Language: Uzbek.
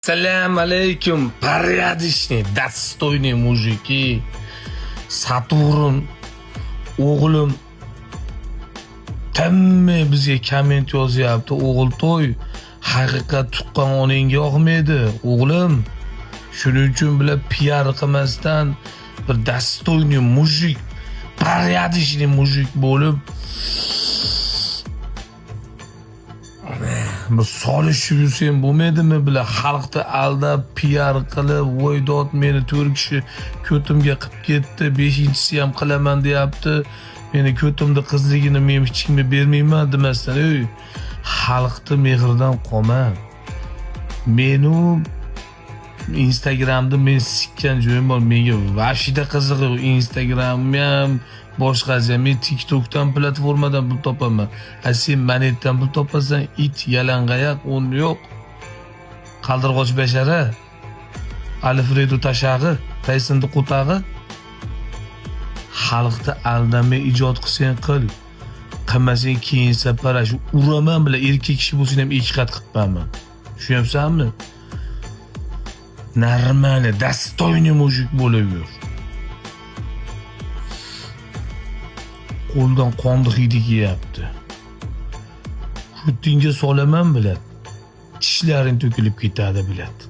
Assalomu alaykum, порядочный, достойный mujiki. Saturn o'g'lim tamma bizga komment yozyapti. O'g'il to'y, haqiqat tuqqan onangga yoqmaydi, o'g'lim. Shuning uchun bilan PR qilmasdan bir достойный mujik, порядочный mujik bo'lib bir solishib yursam bo'lmaydimi? Bilan xalqni aldab, PR qilib, voydot meni 4 kishi ko'timga qilib ketdi, 5-inchisi ham qilaman deyapti. Meni ko'timni qizligini men hech kimga bermayman demasdan, ey, xalqni mehridan qolma. Meni Instagramda men sikkan joyim bor. Menga vashida qizig'i Instagram ham boshqacha. Men TikTokdan platformadan pul topaman. Sen manetdan pul topasan, it yalangoyoq, o'n yo'q. Qaldirg'och bashara, Alfredo tashag'i, Taysonni qo'tag'i. Xalqni aldamay ijod qilsang qil. Qilmasang keyin saparash. Uraman bilan erkak kishi bo'lsa ham ikki qat qilibman. Tushunayapsanmi? Нормально, достойный mujik bo'lib yur. Qo'ldan qonni hidi kelyapti. Kutingga solaman biladi. Tishlaring to'kilib ketadi biladi.